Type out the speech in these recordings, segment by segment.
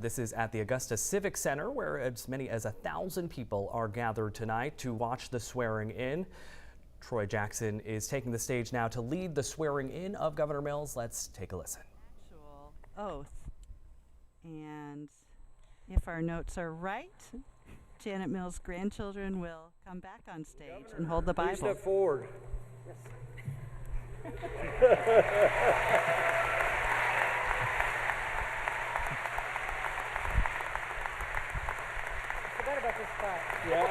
This is at the Augusta Civic Center, where as many as 1,000 people are gathered tonight to watch the swearing in. Troy Jackson is taking the stage now to lead the swearing in of Governor Mills. Let's take a listen. Actual oath. And if our notes are right, Janet Mills' grandchildren will come back on stage and hold the Bible. Please step forward. Yes. About this spot. Yeah.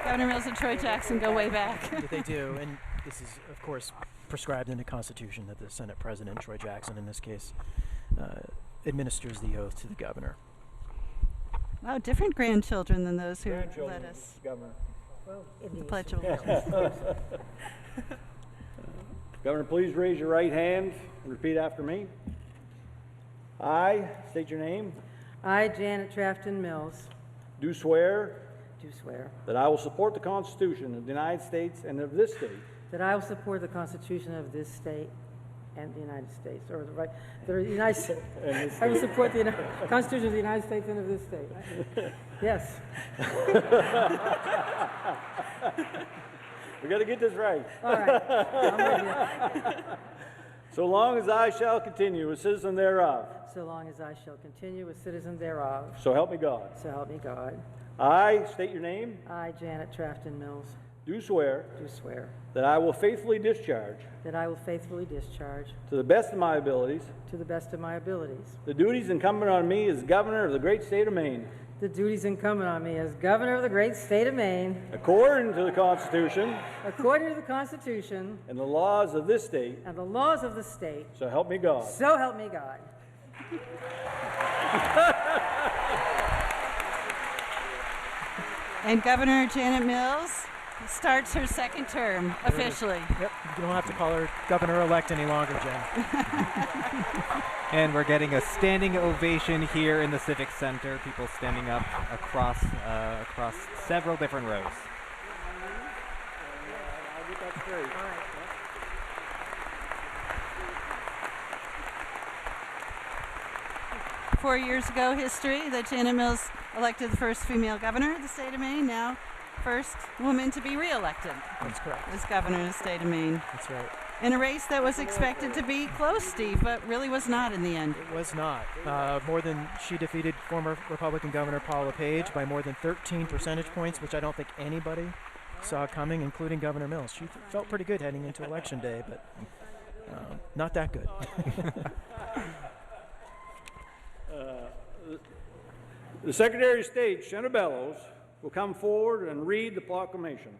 Governor Mills and Troy Jackson go way back. They do, and this is, of course, prescribed in the Constitution that the Senate President, Troy Jackson in this case, administers the oath to the governor. Wow, different grandchildren than those who led us. Governor. Well, the Pledge of Allegiance. Governor, please raise your right hand and repeat after me. I state your name. I, Janet Trafton Mills, Do swear do swear that I will support the Constitution of the United States and of this state. that I will support the Constitution of this state and the United States, or the United States. I will support the Constitution of the United States and of this state. Yes. We got to get this right. All right. I'm with you. So long as I shall continue a citizen thereof. So long as I shall continue a citizen thereof. So help me God. So help me God. I state your name. I, Janet Trafton Mills, Do swear do swear that I will faithfully discharge that I will faithfully discharge, to the best of my abilities to the best of my abilities, the duties incumbent on me as governor of the great state of Maine, the duties incumbent on me as governor of the great state of Maine, according to the Constitution according to the Constitution and the laws of this state. and the laws of the state. So help me God. So help me God. And Governor Janet Mills starts her second term officially. Yep, you don't have to call her governor-elect any longer, Jen. And we're getting a standing ovation here in the Civic Center. People standing up across several different rows. I'll get that straight. 4 years ago, history that Janet Mills elected the first female governor of the state of Maine, now first woman to be reelected That's correct. as governor of the state of Maine. That's right. In a race that was expected to be close, Steve, but really was not in the end. It was not. She defeated former Republican Governor Paul LePage by more than 13 percentage points, which I don't think anybody saw coming, including Governor Mills. She felt pretty good heading into Election Day, but not that good. The Secretary of State, Shenna Bellows, will come forward and read the proclamation.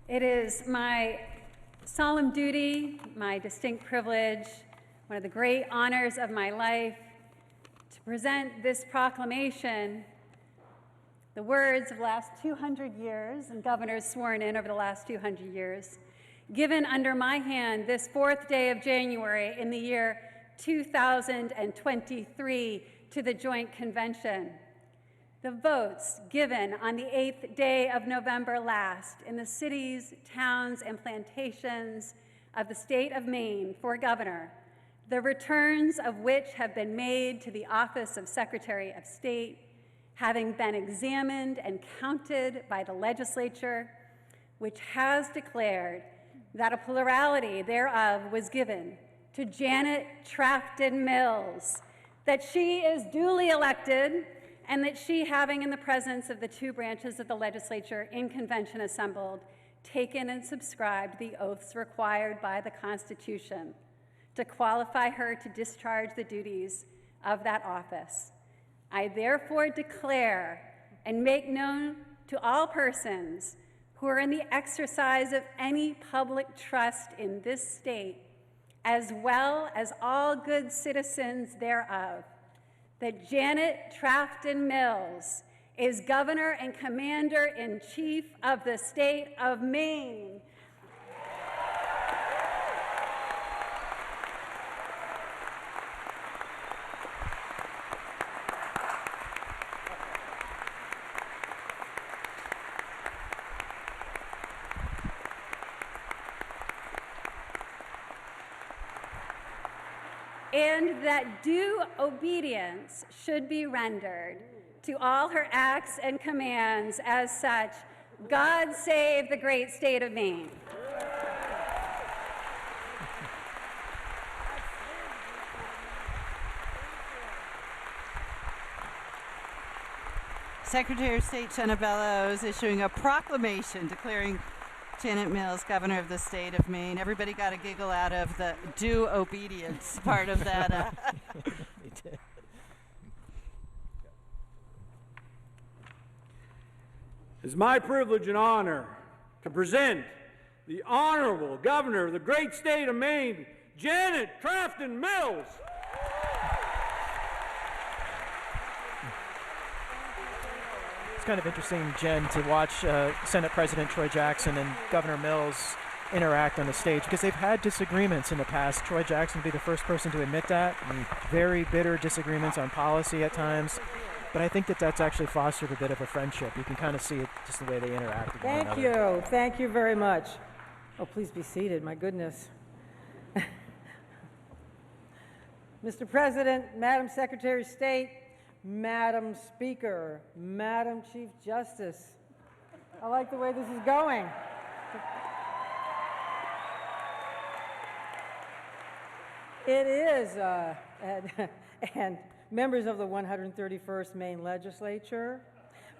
It is my solemn duty, my distinct privilege, one of the great honors of my life, to present this proclamation, the words of the last 200 years, and governors sworn in over the last 200 years, given under my hand this 4th day of January in the year 2023 to the Joint Convention. The votes given on the 8th day of November last in the cities, towns, and plantations of the state of Maine for governor, the returns of which have been made to the office of Secretary of State, having been examined and counted by the legislature, which has declared that a plurality thereof was given to Janet Trafton Mills, that she is duly elected, and that she, having in the presence of the two branches of the legislature in convention assembled, taken and subscribed the oaths required by the Constitution to qualify her to discharge the duties of that office. I therefore declare and make known to all persons who are in the exercise of any public trust in this state, as well as all good citizens thereof, that Janet Trafton Mills is Governor and Commander-in-Chief of the state of Maine. and that due obedience should be rendered to all her acts and commands as such. God save the great state of Maine. Secretary of State Jenna Bellows issuing a proclamation declaring Janet Mills governor of the state of Maine. Everybody got a giggle out of the due obedience part of that. They did. It's my privilege and honor to present the Honorable Governor of the great state of Maine, Janet Trafton Mills. It's kind of interesting, Jen, to watch Senate President Troy Jackson and Governor Mills interact on the stage because they've had disagreements in the past. Troy Jackson would be the first person to admit that. Very bitter disagreements on policy at times. But I think that that's actually fostered a bit of a friendship. You can kind of see it just the way they interact with one another. Thank you. Thank you very much. Oh, please be seated. My goodness. Mr. President, Madam Secretary of State, Madam Speaker, Madam Chief Justice. I like the way this is going. It is, and members of the 131st Maine Legislature,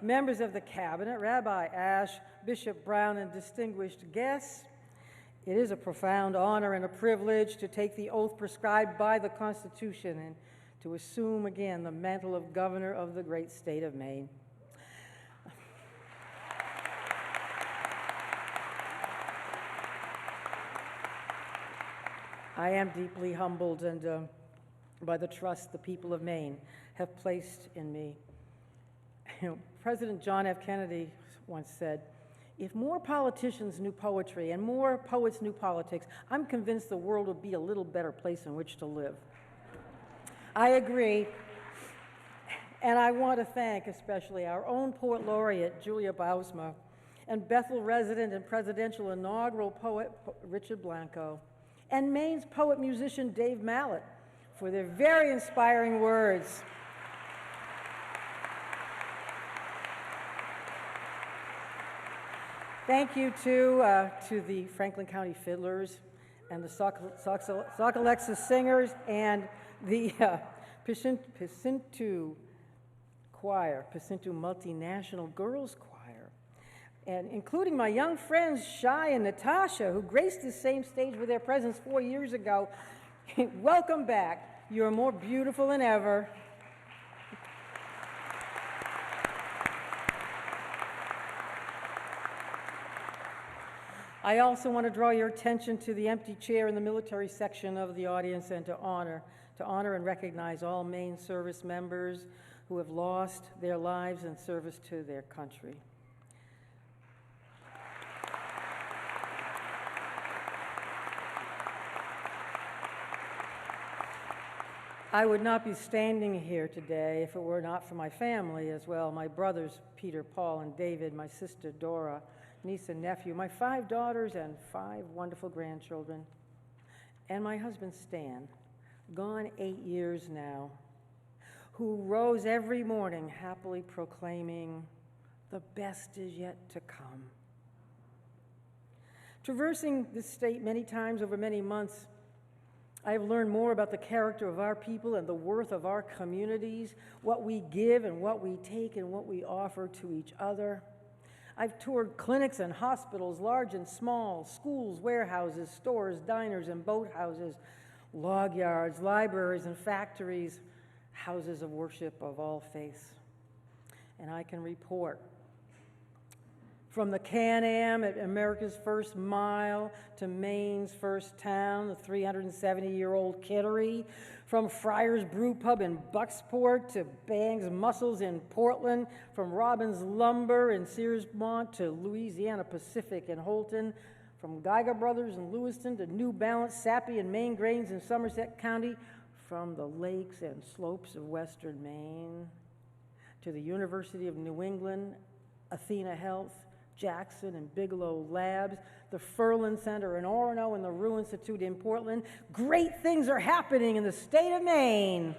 members of the Cabinet, Rabbi Ash, Bishop Brown, and distinguished guests, it is a profound honor and a privilege to take the oath prescribed by the Constitution and to assume again the mantle of governor of the great state of Maine. I am deeply humbled and by the trust the people of Maine have placed in me. President John F. Kennedy once said, "If more politicians knew poetry and more poets knew politics, I'm convinced the world would be a little better place in which to live." I agree, and I want to thank especially our own poet laureate, Julia Bausma, and Bethel resident and presidential inaugural poet, Richard Blanco, and Maine's poet-musician, Dave Mallett, for their very inspiring words. Thank you to the Franklin County Fiddlers and the Sockalexis Singers and the Pacintu Choir, Pacintu Multinational Girls Choir, and including my young friends Shai and Natasha, who graced the same stage with their presence 4 years ago. Welcome back. You're more beautiful than ever. I also want to draw your attention to the empty chair in the military section of the audience and to honor and recognize all Maine service members who have lost their lives in service to their country. I would not be standing here today if it were not for my family as well, my brothers Peter, Paul, and David, my sister Dora, niece and nephew, my 5 daughters and 5 wonderful grandchildren, and my husband Stan, gone 8 years now, who rose every morning happily proclaiming, "The best is yet to come." Traversing this state many times over many months, I have learned more about the character of our people and the worth of our communities, what we give and what we take and what we offer to each other. I've toured clinics and hospitals, large and small, schools, warehouses, stores, diners, and boathouses, log yards, libraries, and factories, houses of worship of all faiths. And I can report from the Can-Am at America's First Mile to Maine's first town, the 370-year-old Kittery, from Friar's Brew Pub in Bucksport to Bang's Mussels in Portland, from Robbins Lumber in Searsmont to Louisiana Pacific in Holton, from Geiger Brothers in Lewiston to New Balance, Sappi, and Maine Grains in Somerset County, from the lakes and slopes of western Maine to the University of New England, Athena Health, Jackson and Bigelow Labs, the Furlan Center in Orono, and the Rue Institute in Portland. Great things are happening in the state of Maine.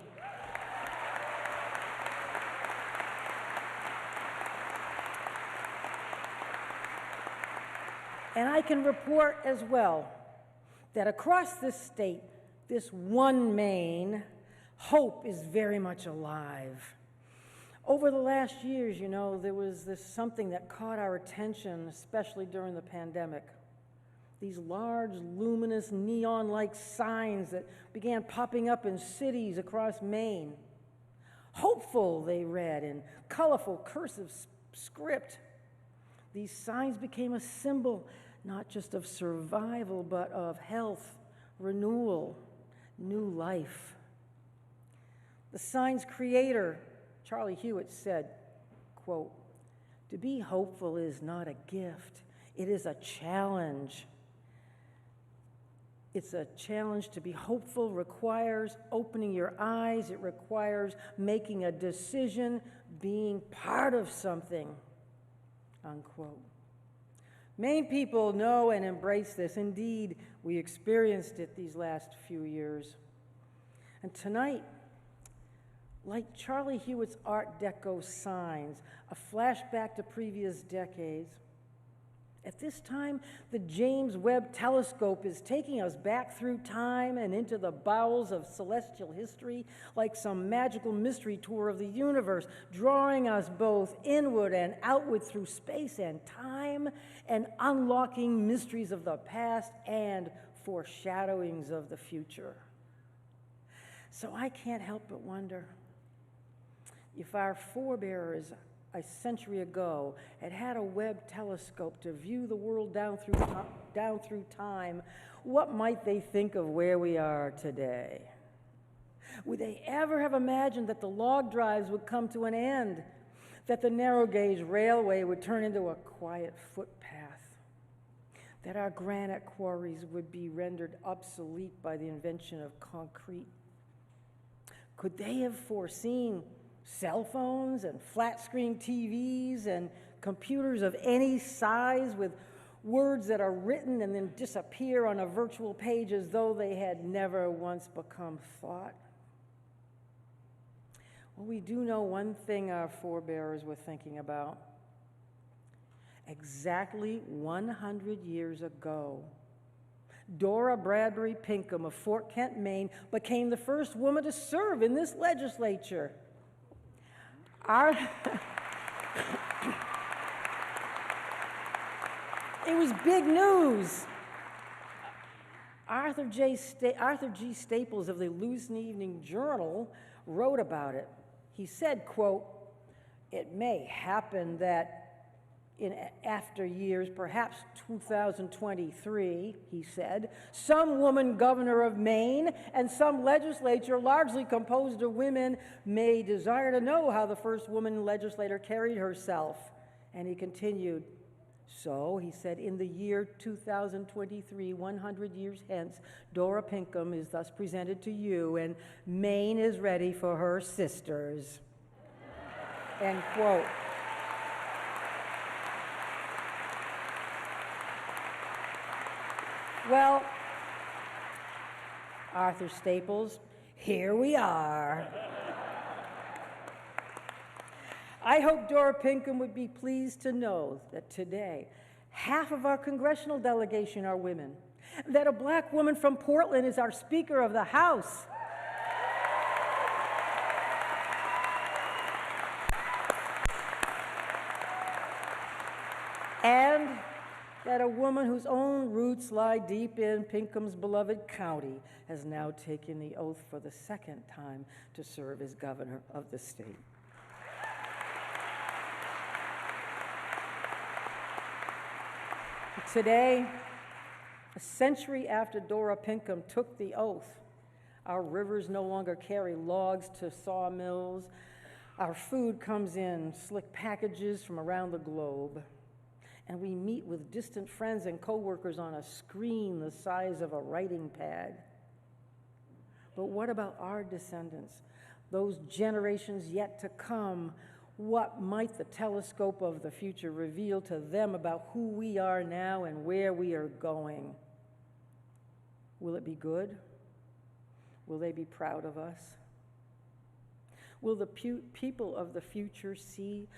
And I can report as well that across this state, this one Maine, hope is very much alive. Over the last years, you know, there was this something that caught our attention, especially during the pandemic. These large, luminous, neon-like signs that began popping up in cities across Maine. Hopeful, they read in colorful, cursive script. These signs became a symbol not just of survival, but of health, renewal, new life. The sign's creator, Charlie Hewitt, said, quote, "To be hopeful is not a gift, it is a challenge. It's a challenge. To be hopeful requires opening your eyes, it requires making a decision, being part of something," unquote. Maine people know and embrace this. Indeed, we experienced it these last few years. And tonight, like Charlie Hewitt's Art Deco signs, a flashback to previous decades, at this time, the James Webb Telescope is taking us back through time and into the bowels of celestial history like some magical mystery tour of the universe, drawing us both inward and outward through space and time and unlocking mysteries of the past and foreshadowings of the future. So I can't help but wonder if our forebears a century ago had had a Webb telescope to view the world down through time, what might they think of where we are today? Would they ever have imagined that the log drives would come to an end, that the narrow gauge railway would turn into a quiet footpath, that our granite quarries would be rendered obsolete by the invention of concrete? Could they have foreseen cell phones and flat-screen TVs and computers of any size with words that are written and then disappear on a virtual page as though they had never once become thought? Well, we do know one thing our forebears were thinking about. Exactly 100 years ago, Dora Bradbury Pinkham of Fort Kent, Maine, became the first woman to serve in this legislature. It was big news. Arthur G. Staples of the Lewiston Evening Journal wrote about it. He said, quote, "It may happen that in after years, perhaps 2023, he said, some woman governor of Maine and some legislature largely composed of women may desire to know how the first woman legislator carried herself." And he continued, "So," he said, "in the year 2023, 100 years hence, Dora Pinkham is thus presented to you, and Maine is ready for her sisters." End quote. Well, Arthur Staples, here we are. I hope Dora Pinkham would be pleased to know that today, half of our congressional delegation are women, that a black woman from Portland is our Speaker of the House. And that a woman whose own roots lie deep in Pinkham's beloved county has now taken the oath for the second time to serve as governor of the state. Today, a century after Dora Pinkham took the oath, our rivers no longer carry logs to sawmills. Our food comes in slick packages from around the globe. And we meet with distant friends and coworkers on a screen the size of a writing pad. But what about our descendants, those generations yet to come? What might the telescope of the future reveal to them about who we are now and where we are going? Will it be good? Will they be proud of us? Will the people of the future see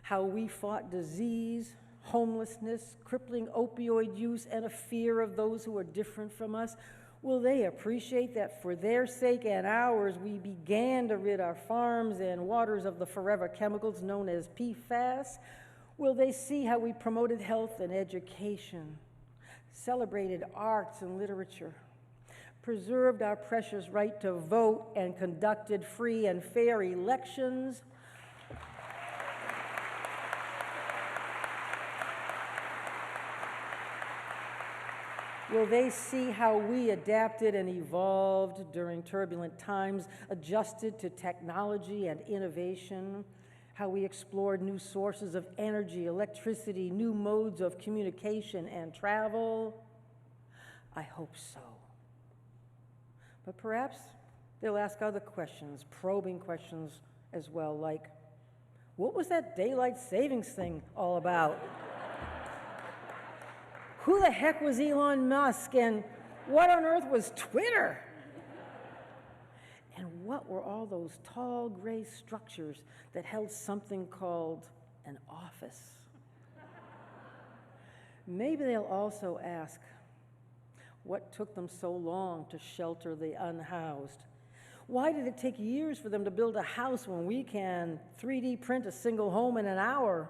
how we fought disease, homelessness, crippling opioid use, and a fear of those who are different from us? Will they appreciate that for their sake and ours, we began to rid our farms and waters of the forever chemicals known as PFAS? Will they see how we promoted health and education, celebrated arts and literature, preserved our precious right to vote, and conducted free and fair elections? Will they see how we adapted and evolved during turbulent times, adjusted to technology and innovation, how we explored new sources of energy, electricity, new modes of communication and travel? I hope so. But perhaps they'll ask other questions, probing questions as well, like, what was that daylight savings thing all about? Who the heck was Elon Musk, and what on earth was Twitter? And what were all those tall gray structures that held something called an office? Maybe they'll also ask, what took them so long to shelter the unhoused? Why did it take years for them to build a house when we can 3D print a single home in an hour?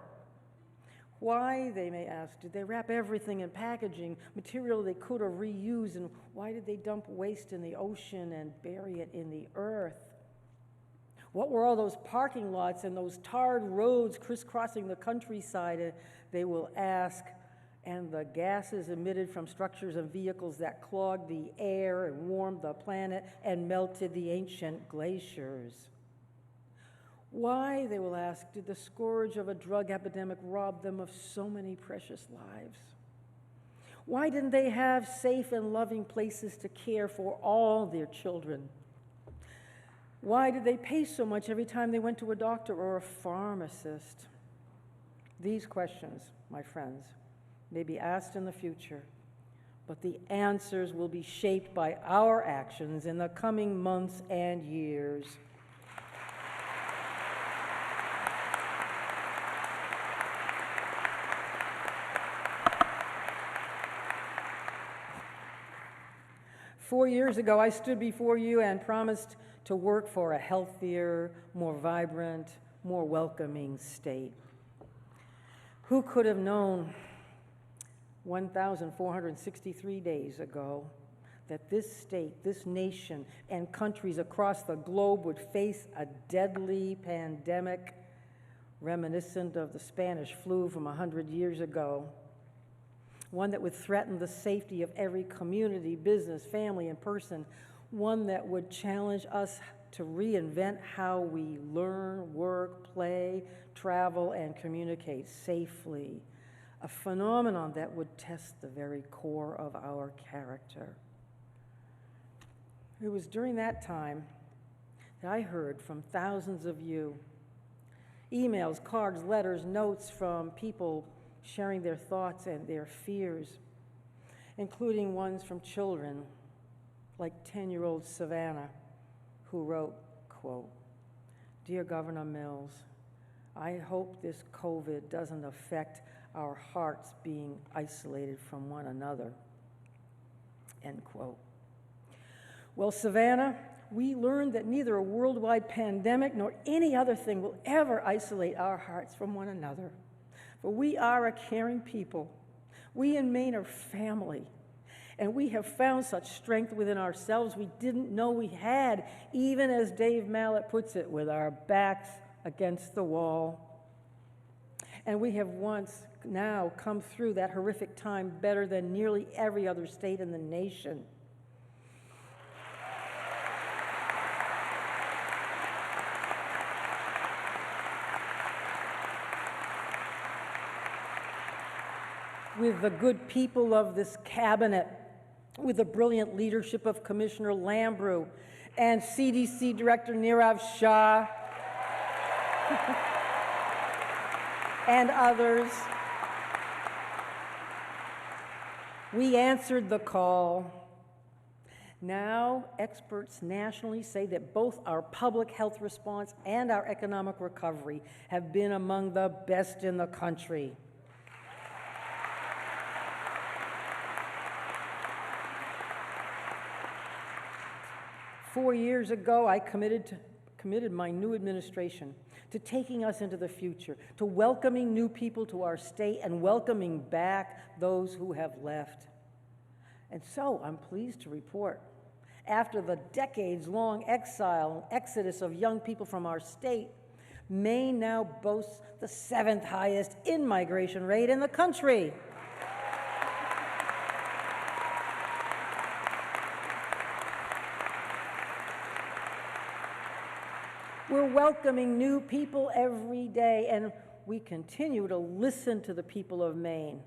Why, they may ask, did they wrap everything in packaging, material they could have reused, and why did they dump waste in the ocean and bury it in the earth? What were all those parking lots and those tarred roads crisscrossing the countryside, they will ask, and the gases emitted from structures and vehicles that clogged the air and warmed the planet and melted the ancient glaciers? Why, they will ask, did the scourge of a drug epidemic rob them of so many precious lives? Why didn't they have safe and loving places to care for all their children? Why did they pay so much every time they went to a doctor or a pharmacist? These questions, my friends, may be asked in the future, but the answers will be shaped by our actions in the coming months and years. Four years ago, I stood before you and promised to work for a healthier, more vibrant, more welcoming state. Who could have known 1,463 days ago that this state, this nation, and countries across the globe would face a deadly pandemic reminiscent of the Spanish flu from 100 years ago? One that would threaten the safety of every community, business, family, and person. One that would challenge us to reinvent how we learn, work, play, travel, and communicate safely. A phenomenon that would test the very core of our character. It was during that time that I heard from thousands of you. Emails, cards, letters, notes from people sharing their thoughts and their fears, including ones from children, like 10-year-old Savannah, who wrote, quote, "Dear Governor Mills, I hope this COVID doesn't affect our hearts being isolated from one another," end quote. Well, Savannah, we learned that neither a worldwide pandemic nor any other thing will ever isolate our hearts from one another. For we are a caring people. We in Maine are family. And we have found such strength within ourselves we didn't know we had, even as Dave Mallet puts it, with our backs against the wall. And we have once now come through that horrific time better than nearly every other state in the nation. With the good people of this cabinet, with the brilliant leadership of Commissioner Lambrou and CDC Director Nirav Shah, and others. We answered the call. Now, experts nationally say that both our public health response and our economic recovery have been among the best in the country. Four years ago, I committed my new administration to taking us into the future, to welcoming new people to our state and welcoming back those who have left. And so I'm pleased to report, after the decades-long exodus of young people from our state, Maine now boasts the 7th highest in-migration rate in the country. We're welcoming new people every day, and we continue to listen to the people of Maine.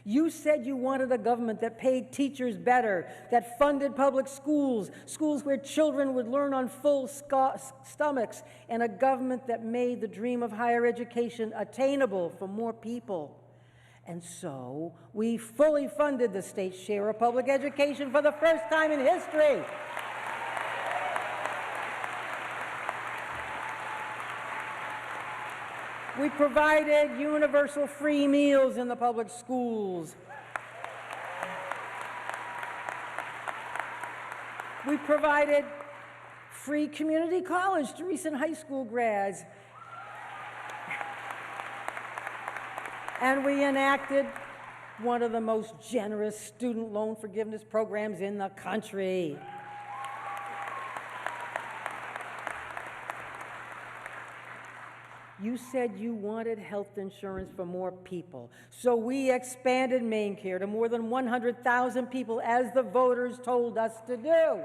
You said you wanted a government that paid teachers better, that funded public schools, schools where children would learn on full stomachs, and a government that made the dream of higher education attainable for more people. And so, we fully funded the state's share of public education for the first time in history. We provided universal free meals in the public schools. We provided free community college to recent high school grads. And we enacted one of the most generous student loan forgiveness programs in the country. You said you wanted health insurance for more people, so we expanded MaineCare to more than 100,000 people, as the voters told us to do.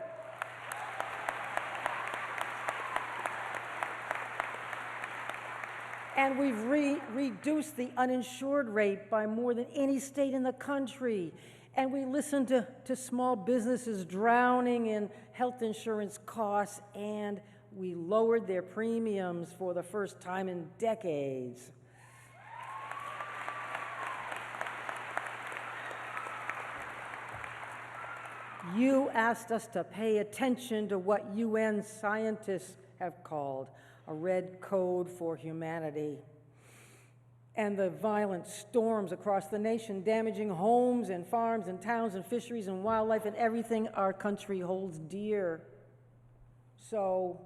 And we've reduced the uninsured rate by more than any state in the country. And we listened to small businesses drowning in health insurance costs, and we lowered their premiums for the first time in decades. You asked us to pay attention to what UN scientists have called a red code for humanity, and the violent storms across the nation damaging homes and farms and towns and fisheries and wildlife and everything our country holds dear. So,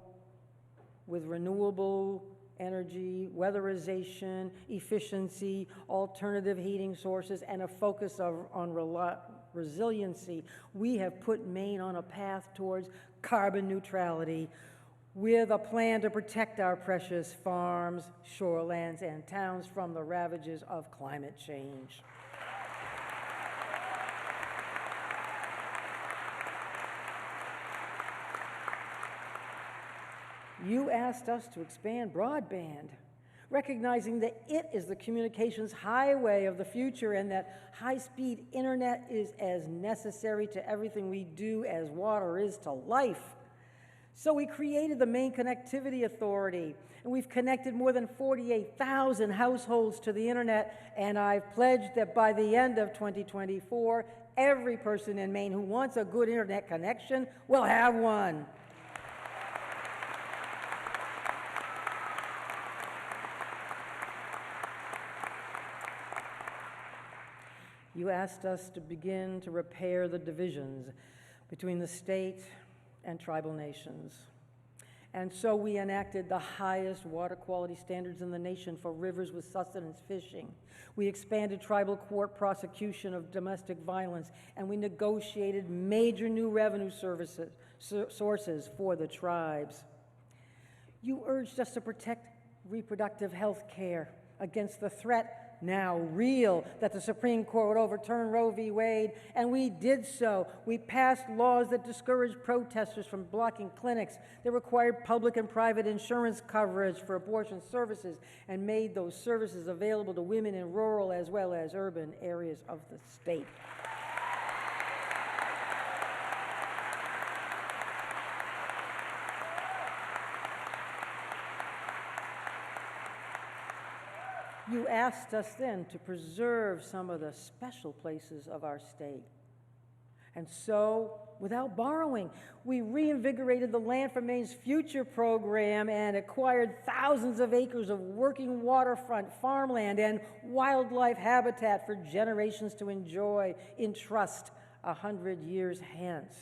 with renewable energy, weatherization, efficiency, alternative heating sources, and a focus on resiliency, we have put Maine on a path towards carbon neutrality with a plan to protect our precious farms, shorelands, and towns from the ravages of climate change. You asked us to expand broadband, recognizing that it is the communications highway of the future and that high-speed internet is as necessary to everything we do as water is to life. So we created the Maine Connectivity Authority, and we've connected more than 48,000 households to the internet, and I've pledged that by the end of 2024, every person in Maine who wants a good internet connection will have one. You asked us to begin to repair the divisions between the state and tribal nations. And so we enacted the highest water quality standards in the nation for rivers with sustenance fishing. We expanded tribal court prosecution of domestic violence, and we negotiated major new revenue sources for the tribes. You urged us to protect reproductive health care against the threat, now real, that the Supreme Court would overturn Roe v. Wade, and we did so. We passed laws that discouraged protesters from blocking clinics, that required public and private insurance coverage for abortion services, and made those services available to women in rural as well as urban areas of the state. You asked us then to preserve some of the special places of our state. And so, without borrowing, we reinvigorated the Land for Maine's Future program and acquired thousands of acres of working waterfront farmland and wildlife habitat for generations to enjoy in trust 100 years hence.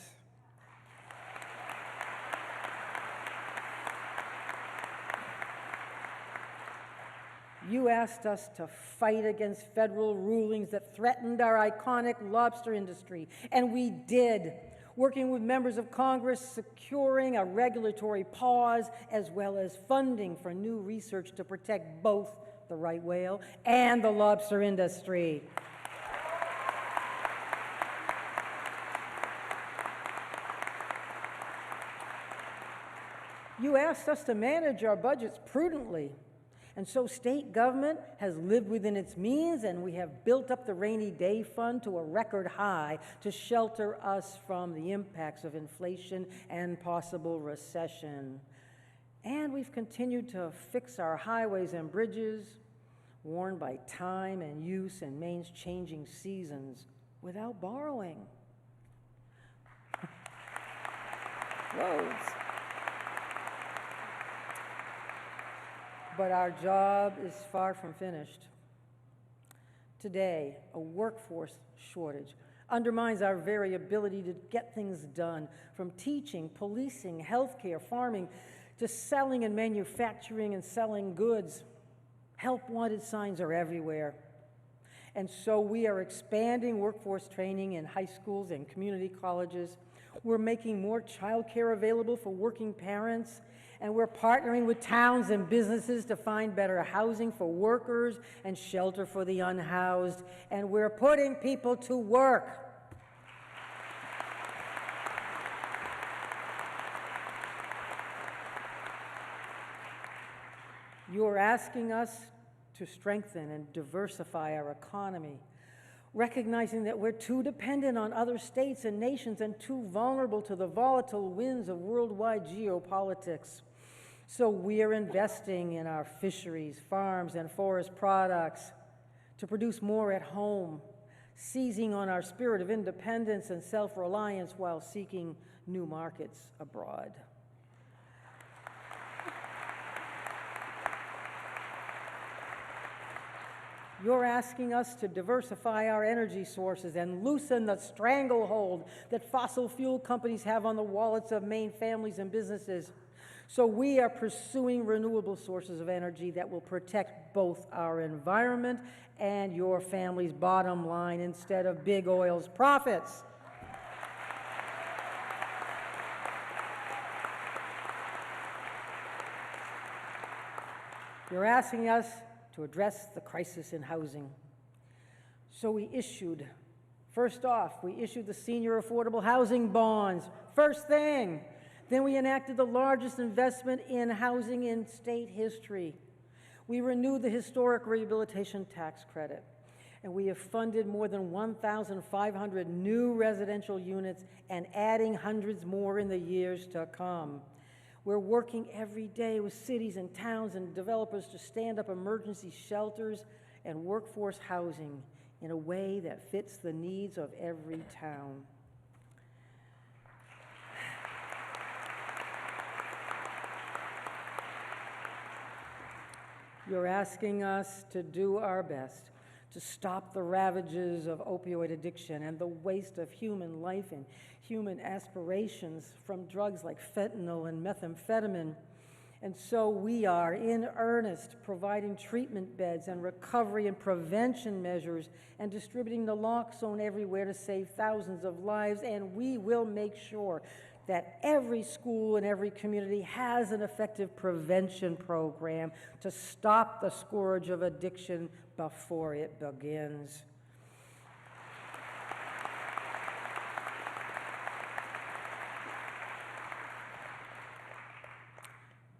You asked us to fight against federal rulings that threatened our iconic lobster industry, and we did, working with members of Congress, securing a regulatory pause, as well as funding for new research to protect both the right whale and the lobster industry. You asked us to manage our budgets prudently. And so state government has lived within its means, and we have built up the rainy day fund to a record high to shelter us from the impacts of inflation and possible recession. And we've continued to fix our highways and bridges, worn by time and use and Maine's changing seasons, without borrowing. Roads. But our job is far from finished. Today, a workforce shortage undermines our very ability to get things done, from teaching, policing, healthcare, farming, to selling and manufacturing and selling goods. Help wanted signs are everywhere. And so we are expanding workforce training in high schools and community colleges. We're making more childcare available for working parents. And we're partnering with towns and businesses to find better housing for workers and shelter for the unhoused. And we're putting people to work. You're asking us to strengthen and diversify our economy, recognizing that we're too dependent on other states and nations and too vulnerable to the volatile winds of worldwide geopolitics. So we are investing in our fisheries, farms, and forest products to produce more at home, seizing on our spirit of independence and self-reliance while seeking new markets abroad. You're asking us to diversify our energy sources and loosen the stranglehold that fossil fuel companies have on the wallets of Maine families and businesses. So we are pursuing renewable sources of energy that will protect both our environment and your family's bottom line instead of big oil's profits. You're asking us to address the crisis in housing. So we issued, first off, we issued the senior affordable housing bonds, first thing. Then we enacted the largest investment in housing in state history. We renewed the historic rehabilitation tax credit, and we have funded more than 1,500 new residential units and adding hundreds more in the years to come. We're working every day with cities and towns and developers to stand up emergency shelters and workforce housing in a way that fits the needs of every town. You're asking us to do our best to stop the ravages of opioid addiction and the waste of human life and human aspirations from drugs like fentanyl and methamphetamine. And so we are in earnest providing treatment beds and recovery and prevention measures and distributing naloxone everywhere to save thousands of lives. And we will make sure that every school and every community has an effective prevention program to stop the scourge of addiction before it begins.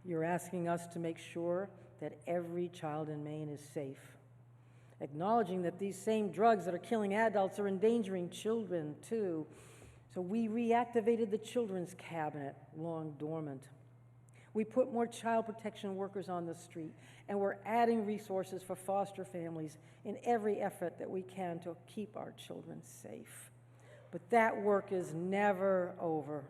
You're asking us to make sure that every child in Maine is safe, acknowledging that these same drugs that are killing adults are endangering children too. So we reactivated the Children's Cabinet, long dormant. We put more child protection workers on the street, and we're adding resources for foster families in every effort that we can to keep our children safe. But that work is never over.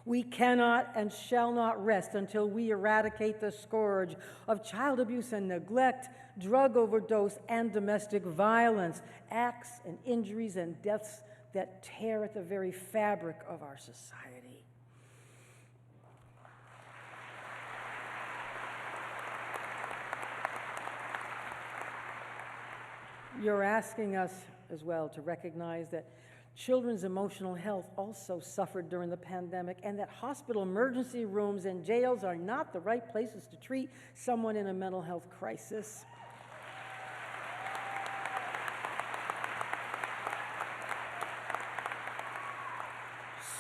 We cannot and shall not rest until we eradicate the scourge of child abuse and neglect, drug overdose, and domestic violence, acts and injuries and deaths that tear at the very fabric of our society. You're asking us as well to recognize that children's emotional health also suffered during the pandemic, and that hospital emergency rooms and jails are not the right places to treat someone in a mental health crisis.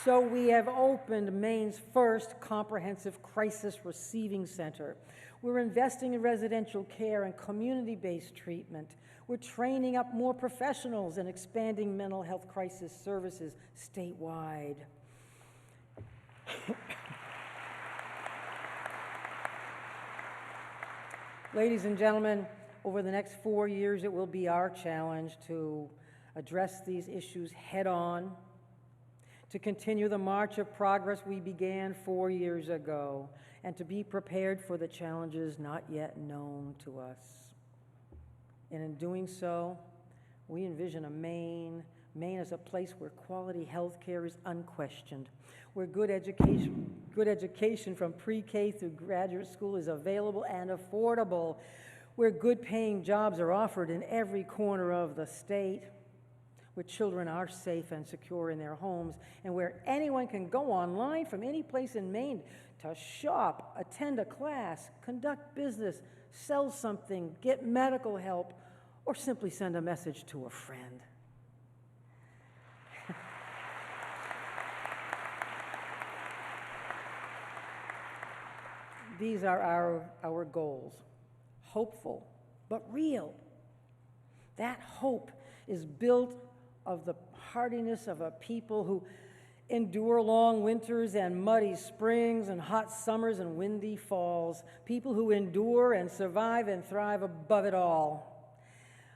So we have opened Maine's first comprehensive crisis receiving center. We're investing in residential care and community-based treatment. We're training up more professionals and expanding mental health crisis services statewide. Ladies and gentlemen, over the next 4 years, it will be our challenge to address these issues head-on, to continue the march of progress we began 4 years ago, and to be prepared for the challenges not yet known to us. And in doing so, we envision a Maine as a place where quality health care is unquestioned, where good education from pre-K through graduate school is available and affordable, where good paying jobs are offered in every corner of the state, where children are safe and secure in their homes, and where anyone can go online from any place in Maine to shop, attend a class, conduct business, sell something, get medical help, or simply send a message to a friend. These are our goals, hopeful but real. That hope is built of the hardiness of a people who endure long winters and muddy springs and hot summers and windy falls, people who endure and survive and thrive above it all.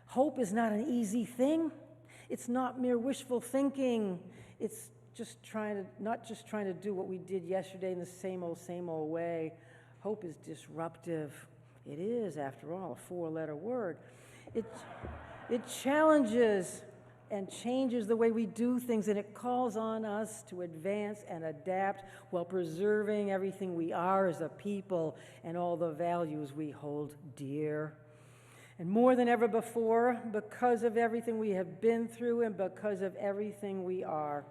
Hope is not an easy thing. It's not mere wishful thinking. It's just not just trying to do what we did yesterday in the same old way. Hope is disruptive. It is, after all, a four-letter word. It challenges and changes the way we do things, and it calls on us to advance and adapt while preserving everything we are as a people and all the values we hold dear. And more than ever before, because of everything we have been through and because of everything we are,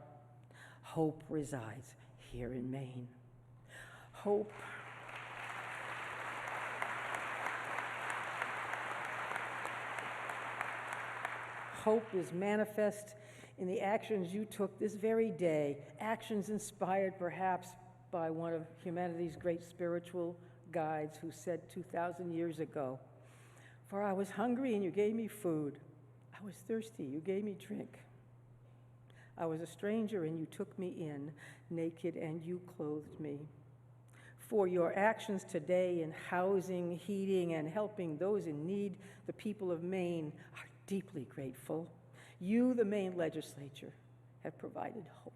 hope resides here in Maine. Hope. Hope is manifest in the actions you took this very day, actions inspired perhaps by one of humanity's great spiritual guides who said 2,000 years ago, "For I was hungry and you gave me food. I was thirsty, you gave me drink. I was a stranger and you took me in, naked and you clothed me." For your actions today in housing, heating, and helping those in need, the people of Maine are deeply grateful. You, the Maine legislature, have provided hope.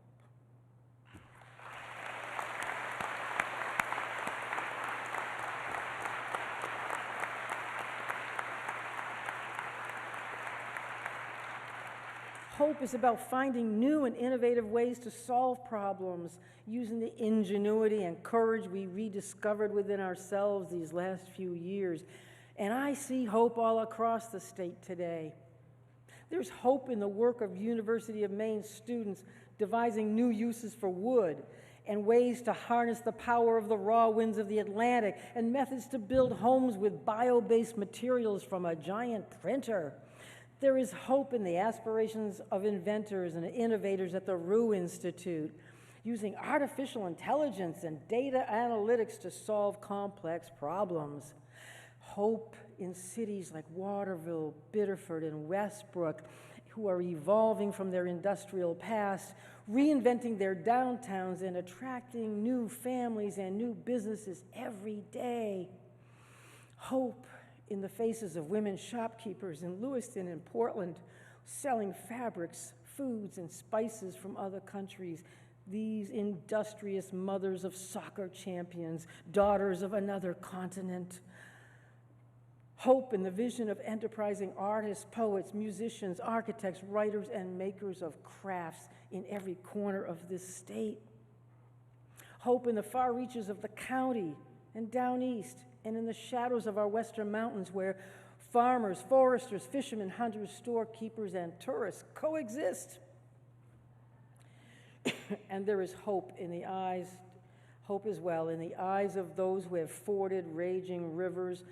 Hope is about finding new and innovative ways to solve problems, using the ingenuity and courage we rediscovered within ourselves these last few years. And I see hope all across the state today. There's hope in the work of University of Maine students devising new uses for wood and ways to harness the power of the raw winds of the Atlantic and methods to build homes with bio-based materials from a giant printer. There is hope in the aspirations of inventors and innovators at the Rue Institute, using artificial intelligence and data analytics to solve complex problems. Hope in cities like Waterville, Biddeford, and Westbrook, who are evolving from their industrial past, reinventing their downtowns and attracting new families and new businesses every day. Hope in the faces of women shopkeepers in Lewiston and Portland, selling fabrics, foods, and spices from other countries. These industrious mothers of soccer champions, daughters of another continent. Hope in the vision of enterprising artists, poets, musicians, architects, writers, and makers of crafts in every corner of this state. Hope in the far reaches of the county and down east, and in the shadows of our western mountains where farmers, foresters, fishermen, hunters, storekeepers, and tourists coexist. And there is hope in the eyes, hope as well, in the eyes of those who have forded raging rivers,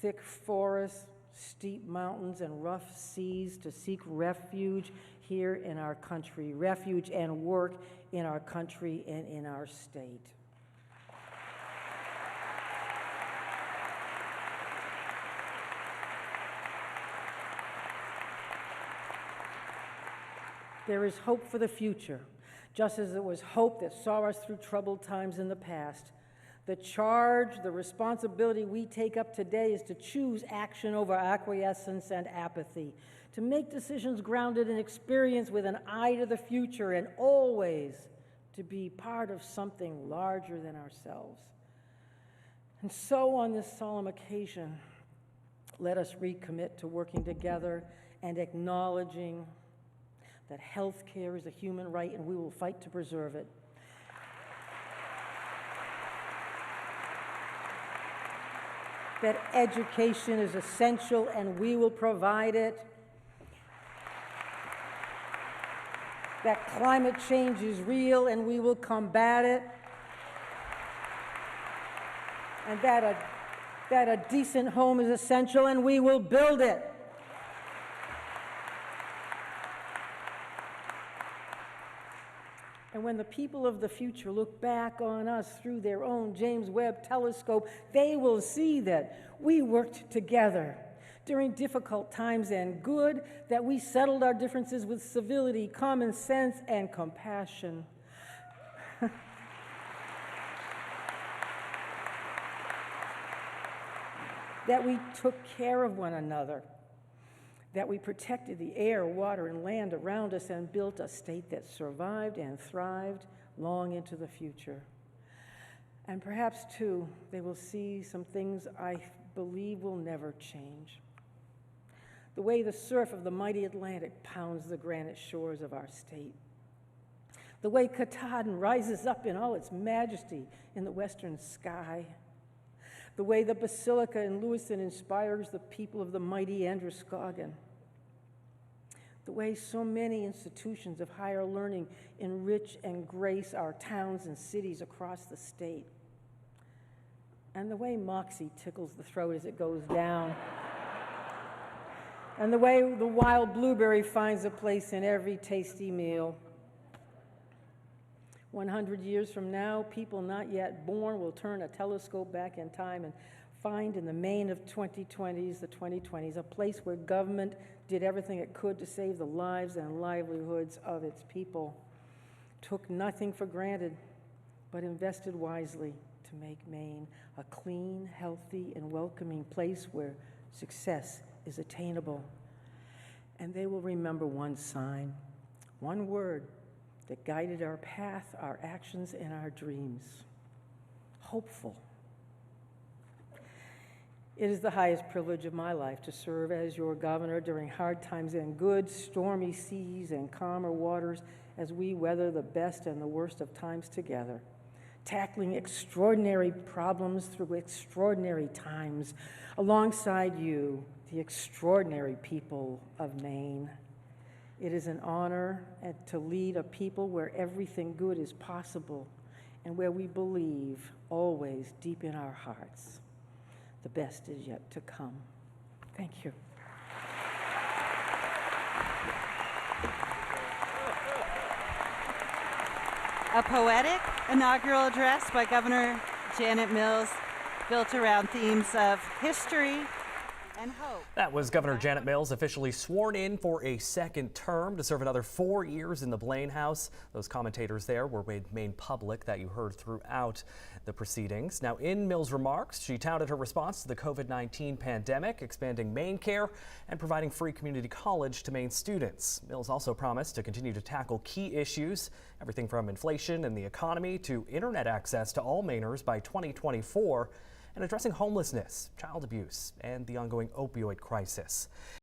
thick forests, steep mountains, and rough seas to seek refuge here in our country, refuge and work in our country and in our state. There is hope for the future, just as there was hope that saw us through troubled times in the past. The charge, the responsibility we take up today is to choose action over acquiescence and apathy, to make decisions grounded in experience with an eye to the future, and always to be part of something larger than ourselves. And so on this solemn occasion, let us recommit to working together and acknowledging that health care is a human right, and we will fight to preserve it. That education is essential, and we will provide it. That climate change is real, and we will combat it. And that a decent home is essential, and we will build it. And when the people of the future look back on us through their own James Webb telescope, they will see that we worked together during difficult times and good, that we settled our differences with civility, common sense, and compassion. That we took care of one another, that we protected the air, water, and land around us and built a state that survived and thrived long into the future. And perhaps, too, they will see some things I believe will never change. The way the surf of the mighty Atlantic pounds the granite shores of our state. The way Katahdin rises up in all its majesty in the western sky. The way the Basilica in Lewiston inspires the people of the mighty Androscoggin. The way so many institutions of higher learning enrich and grace our towns and cities across the state. And the way Moxie tickles the throat as it goes down. And the way the wild blueberry finds a place in every tasty meal. 100 years from now, people not yet born will turn a telescope back in time and find in the Maine of the 2020s, a place where government did everything it could to save the lives and livelihoods of its people, took nothing for granted, but invested wisely to make Maine a clean, healthy, and welcoming place where success is attainable. And they will remember one sign, one word that guided our path, our actions, and our dreams. Hopeful. It is the highest privilege of my life to serve as your governor during hard times and good, stormy seas and calmer waters as we weather the best and the worst of times together, tackling extraordinary problems through extraordinary times alongside you, the extraordinary people of Maine. It is an honor to lead a people where everything good is possible and where we believe always deep in our hearts the best is yet to come. Thank you. A poetic inaugural address by Governor Janet Mills, built around themes of history, and hope. That was Governor Janet Mills officially sworn in for a second term to serve another 4 years in the Blaine House. Those commentators there were made public that you heard throughout the proceedings. Now, in Mills' remarks, she touted her response to the COVID-19 pandemic, expanding Maine Care and providing free community college to Maine students. Mills also promised to continue to tackle key issues, everything from inflation and the economy to internet access to all Mainers by 2024, and addressing homelessness, child abuse, and the ongoing opioid crisis.